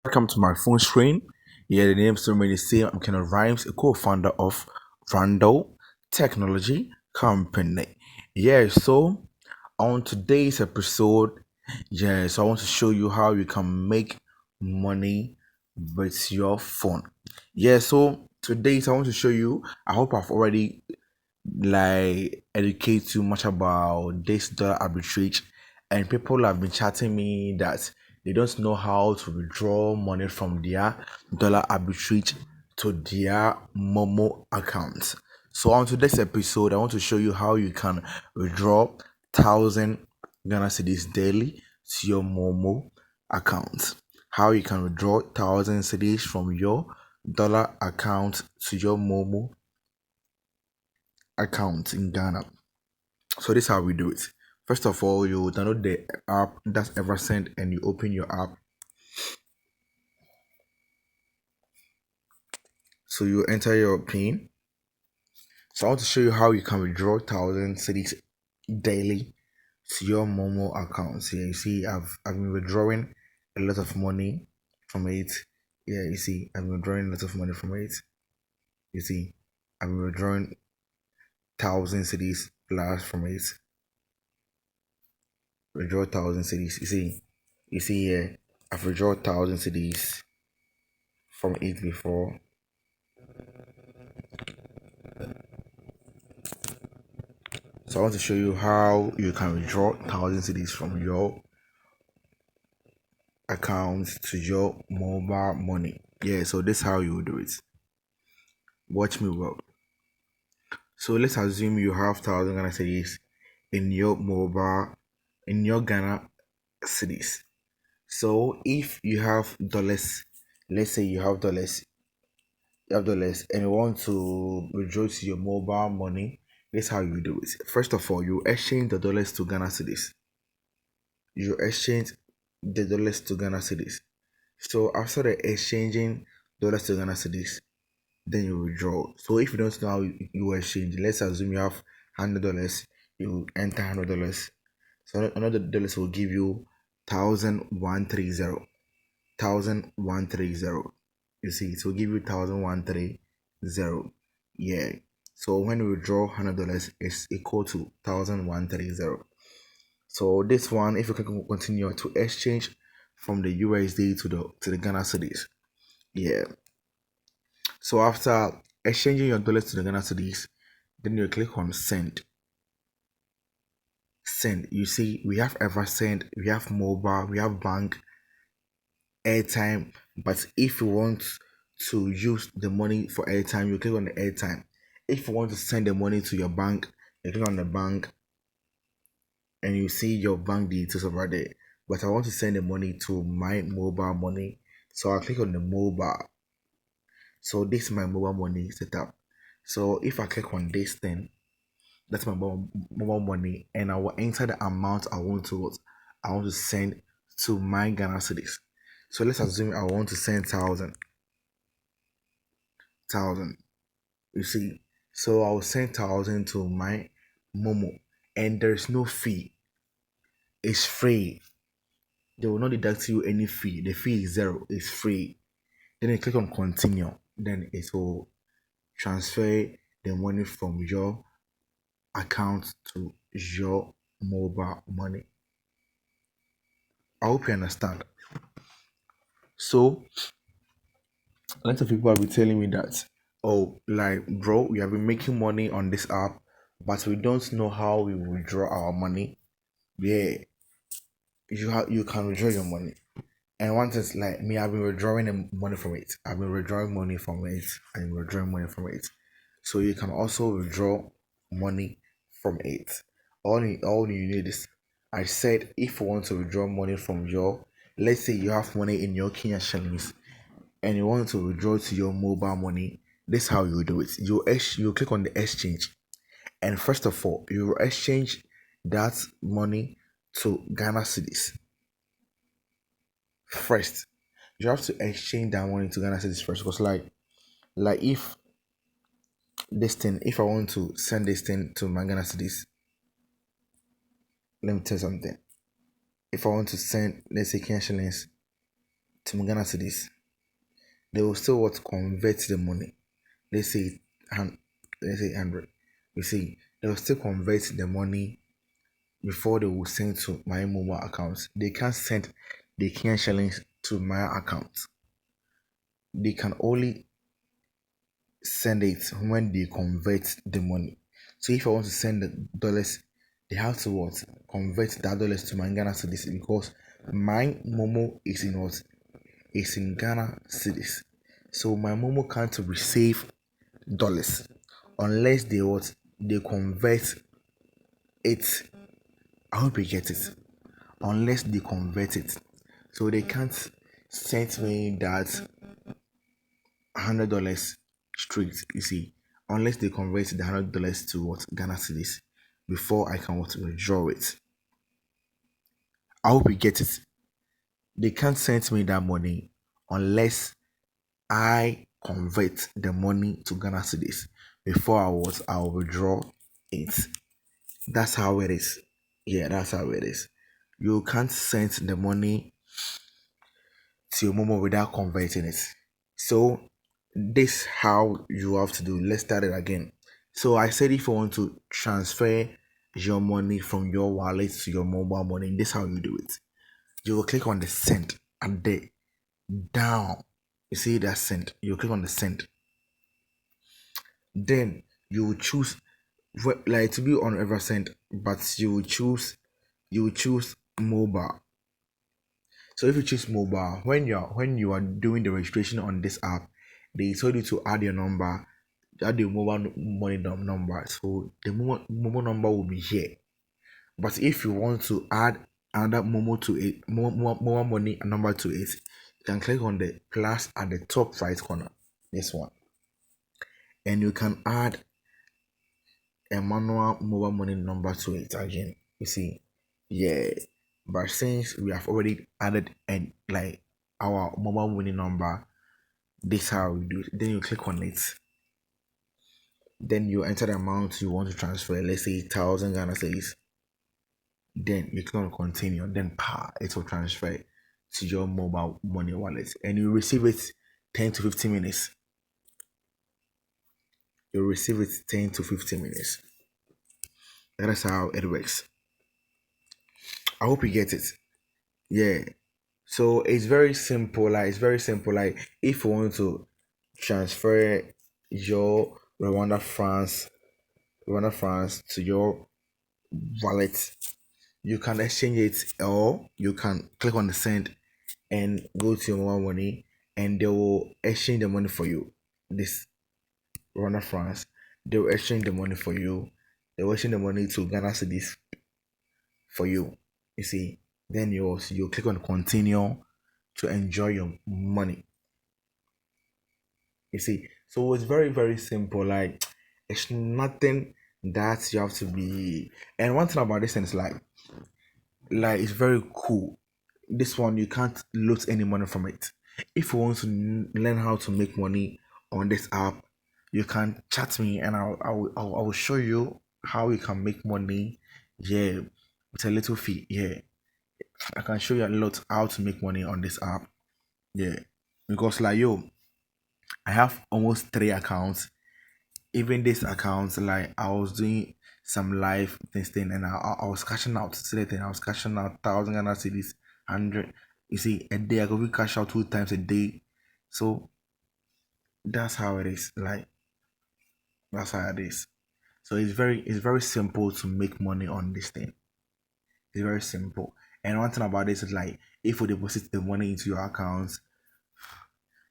Welcome to my phone screen. Yeah, the name still remains the same. I'm Kenneth Rhymes, a co-founder of Randall Technology Company. Yeah, so on today's episode, so I want to show you how you can make money with your phone. Yeah, so today I want to show you. I hope I've already educate you much about this dollar arbitrage, and people have been chatting me that they don't know how to withdraw money from their dollar arbitrage to their Momo account. So on today's episode, I want to show you how you can withdraw 1000 Ghana cedis daily to your Momo account. How you can withdraw 1000 cedis from your dollar account to your Momo account in Ghana. So this is how we do it. First of all, you download the app, that's Eversend, and you open your app. So you enter your PIN. So I want to show you how you can withdraw 1000 cedis daily to your Momo account. So you see, I've been withdrawing a lot of money from it. Yeah, you see, I've been withdrawing a lot of money from it. You see, I've been withdrawing 1000 cedis plus from it. Withdraw 1000 cedis. You see here, I've withdrawn 1000 cedis from it before. So I want to show you how you can withdraw 1000 cedis from your account to your mobile money. Yeah, so this is how you do it. Watch me well. So let's assume you have 1000 Ghana cedis in your mobile, in your Ghana cedis. So if you have dollars, let's say you have dollars and you want to withdraw to your mobile money, this is how you do it. First of all, you exchange the dollars to Ghana cedis. You exchange the dollars to Ghana cedis. So after the exchanging dollars to Ghana cedis, then you withdraw. So if you don't know how you exchange, let's assume you have $100, you enter $100. So another dollars will give you 1,130. 1,130. You see, it will give you 1,130. Yeah. So when you withdraw $100, it's equal to 1,130. So this one, if you can continue to exchange from the USD to the Ghana cedis. Yeah. So after exchanging your dollars to the Ghana cedis, then you click on send. Send. You see, we have Eversend, we have mobile, we have bank, airtime. But if you want to use the money for airtime, you click on the airtime. If you want to send the money to your bank, you click on the bank and you see your bank details over there. But I want to send the money to my mobile money, so I'll click on the mobile. So this is my mobile money setup. So if I click on this thing, that's my mobile money, and I will enter the amount I want to send to my Ghana cedis. So let's assume I want to send 1,000. You see, so I'll send 1,000 to my Momo, and there's no fee. It's free. They will not deduct you any fee. The fee is zero. It's free. Then you click on continue. Then it will transfer the money from your account to your mobile money. I hope you understand. So a lot of people have been telling me that, oh, like, bro, we have been making money on this app, but we don't know how we withdraw our money. Yeah, you can withdraw your money. And once it's like me, I've been withdrawing the money from it. I've been withdrawing money from it and withdrawing money from it. So you can also withdraw money from it. All you need is, I said, if you want to withdraw money from your, let's say you have money in your Kenya shillings and you want to withdraw to your mobile money, this is how you do it. You click on the exchange, and first of all, you exchange that money to Ghana cedis. First, you have to exchange that money to Ghana cedis first, because like if I want to send this thing to my Ghana cedis, let me tell you something. If I want to send, let's say, Kenya shillings to Ghana cedis. They will still what convert the money. Let's say let's say 100. You see, they will still convert the money before they will send to my mobile account. They can't send the Kenyan shillings to my account. They can only send it when they convert the money. So if I want to send the dollars, they have to what convert that dollars to my Ghana cedis because my Momo is in what is in Ghana cedis. So my Momo can't receive dollars unless they convert it. I hope you get it. Unless they convert it. So they can't send me that $100 straight, you see, unless they convert the $100 to what Ghana cedis before I can what withdraw it. I hope you get it. They can't send me that money unless I convert the money to Ghana cedis before I'll withdraw it. That's how it is. Yeah, that's how it is. You can't send the money to your Momo without converting it. So this how you have to do. Let's start it again. So I said if you want to transfer your money from your wallet to your mobile money, this is how you do it. You will click on the send and the down. You see that send. You click on the send. Then you will choose like to be on ever send, but you will choose mobile. So if you choose mobile, when you are doing the registration on this app, they told you to add your number, add your mobile money number. So the mobile number will be here. But if you want to add another Momo to it, mobile money number to it, you can click on the plus at the top right corner. This one. And you can add a manual mobile money number to it again. You see, yeah. But since we have already added and like our mobile money number, this is how we do it. Then you click on it. Then you enter the amount you want to transfer. Let's say 1000 Ghana cedis. Then you click on continue. Then it will transfer to your mobile money wallet, and you receive it 10 to 15 minutes. You receive it 10 to 15 minutes. That is how it works. I hope you get it. Yeah. So it's very simple. Like it's very simple. Like if you want to transfer your Rwanda France to your wallet, you can exchange it or you can click on the send and go to your mobile money and they will exchange the money for you. This Rwanda France, they will exchange the money for you. They will exchange the money to Ghana cedis for you. You see, then you click on continue to enjoy your money. You see, so it's very very simple. Like it's nothing that you have to be. And one thing about this thing is like it's very cool. This one you can't lose any money from it. If you want to learn how to make money on this app, you can chat me and I will show you how you can make money. Yeah, with a little fee. Yeah, I can show you a lot how to make money on this app. Yeah, because like I have almost 3 accounts. Even this account, like I was doing some live thing and I was cashing out today. I was cashing out 1000 Ghana cedis, 100. You see, a day I could cash out 2 times a day. So that's how it is. Like that's how it is. So it's very simple to make money on this thing. It's very simple. And one thing about this is like if you deposit the money into your account,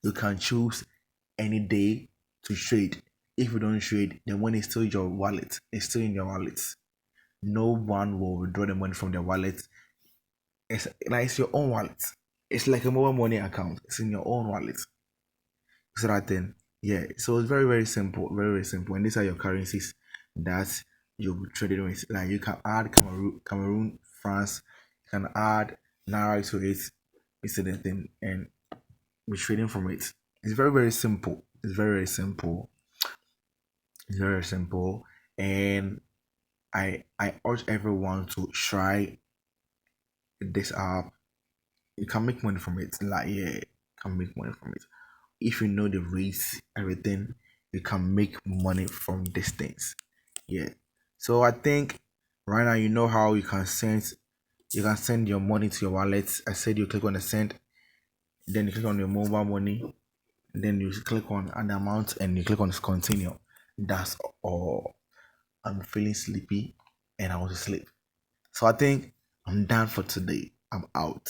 you can choose any day to trade. If you don't trade, the money is still your wallet. It's still in your wallet. No one will withdraw the money from their wallet. It's your own wallet. It's like a mobile money account. It's in your own wallet. So that thing, yeah. So it's very very simple, very very simple. And these are your currencies that you'll be trading with. Like you can add Cameroon, France. You can add Naira to it. It's the thing, and we're trading from it. It's very very simple. It's very very simple. It's very simple, and I urge everyone to try this app. You can make money from it. Like yeah, can make money from it. If you know the rates, everything, you can make money from these things. Yeah. So I think right now you know how you can send your money to your wallet. I said you click on the send, then you click on your mobile money, then you click on an amount and you click on continue. That's all. I'm feeling sleepy and I want to sleep. So I think I'm done for today. I'm out.